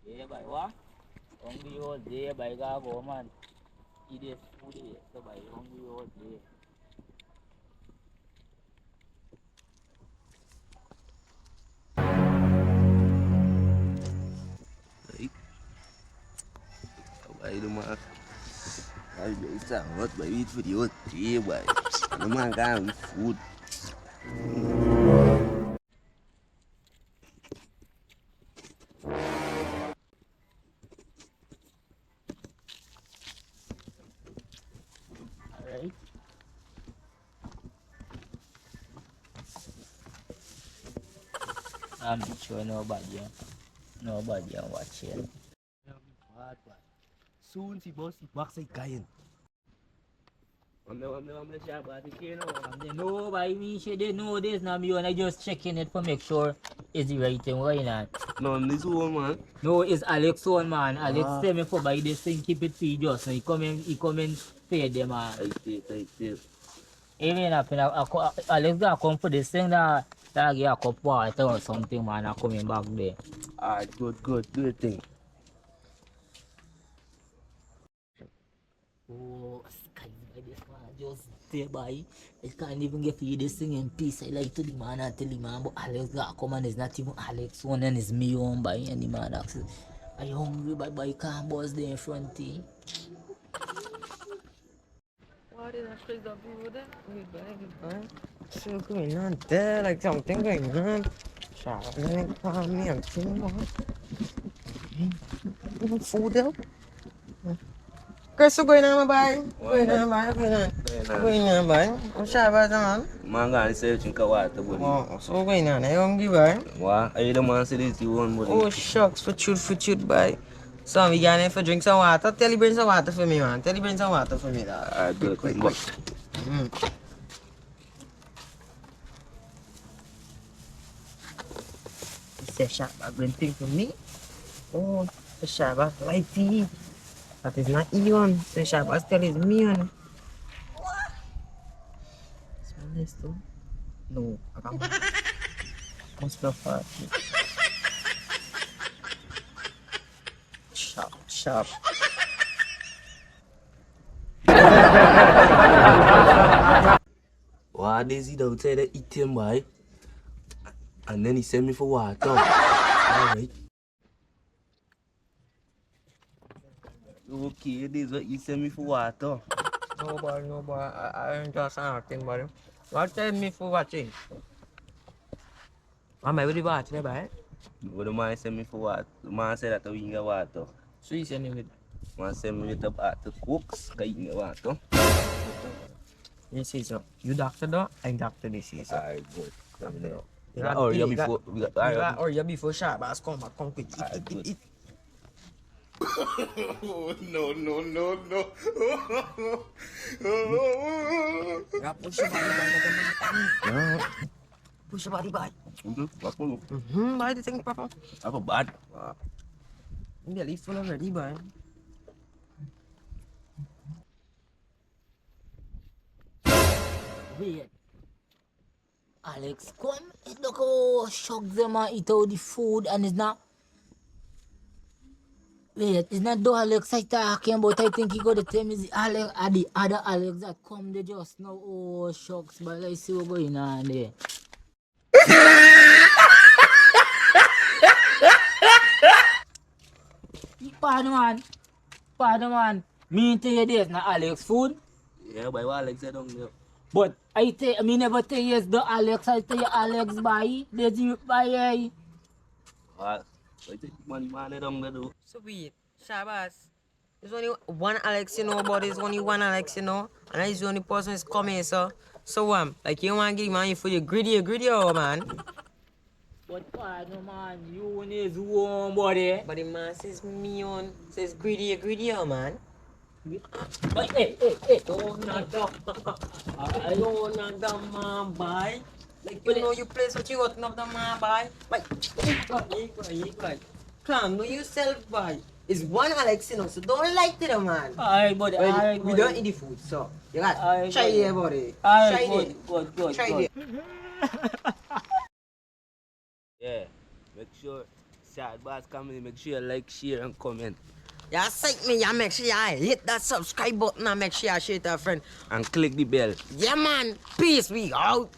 Yeah, by what? Hungry all day, by go man. Eat this food, so by hungry all day. Đấy, vậy đâu mà ai bị sao hết bởi vì video thì vậy nó mang ra food. Alright. I'm sure nobody watching. Soon si boss si box ay kain. I'm the sharp at the No, by me, she didn't know this. Now me wanna just checking it for make sure is the right thing. Why not? No, this one man. No, it's Alex one man. Alex tell me for buy this thing, keep it free just. So he come in pay them man. I see. Even happen, Alex gonna come for this thing that get a cup water or something man. I coming back there. Alright, good, do your thing. Oh, sky by this man, just stay by. I can't even get feed this thing in peace. I like to the man and tell the man, but Alex got come and it's not even Alex one and it's me on by any man asks, are you hungry by can't buzz there in front of you? What is that place of people there? Goodbye. So going on there, like something going on. Traveling for me, I'm feeling more. Food there? Chris, going on, my boy? Going on, boy? What's up, man? Manga say chinka water boy. Oh, so going on, are you hungry, boy? Wah, I the man say this you want boy. Oh, shucks, for shoot, boy. So, we got for drink some water. Tell you bring some water for me, man. Tell you bring some water for me, dog. Alright, good, quick. Say Shortboss bring thing for me. Oh, the Shortboss like tea. That is not Eon. Say Shortboss tell is me on. What? Smell nice too. No, I can't. Must be fat. Sharp. Wah, Daisy outside the eat him boy. And then he sent me for water. Alright. Okay, this is what you send me for water. No boy. I don't just anything, boy. What tell me for watching? Am I really watching, boy? But the man send me for water. The man said that we can get water. So you send me with. Man send me with the water cooks, can you get water? This is so. You doctor though, I doctor this is. Alright, good. Or you before before Shortboss come back, come quick. Eat. No. Yeah, push your body back. Push your body back. Buy the thing, Papa. Apa bad? Belly full already, boy. Wait. Alex, come look how shock them and eat all the food and it's not. Wait, it's not though Alex I talking about. I think he got to tell me the Alex are the other Alex that come there just now. Oh shucks, but I see what's going on there. Pardon man. Me tell you this, not Alex food. Yeah, by what Alex said on there. But me never tell you it's the Alex. I tell you Alex buy. Did you buy? What? I think man on there do. So wait, Shortboss. There's only one Alex you know about. There's only one Alex you know, and he's the only person who's coming, so like you want to give man for your greedy oh man. But pardon man, you is warm body. But the man says me on says greedy oh man. But hey. Don't not the man buy. Like you know you place what you got enough the man buy. Like Clam, know yourself buy. It's one Alex, you know, so don't like it, man. Alright, buddy. Well, we don't eat the food, so you got try it, buddy. Try it. Good. Try it. Yeah, make sure Shortboss comedy. Make sure you like, share, and comment. Yeah, psych me, yeah, make sure you hit that subscribe button and make sure you share it to a friend. And click the bell. Yeah, man. Peace, we out.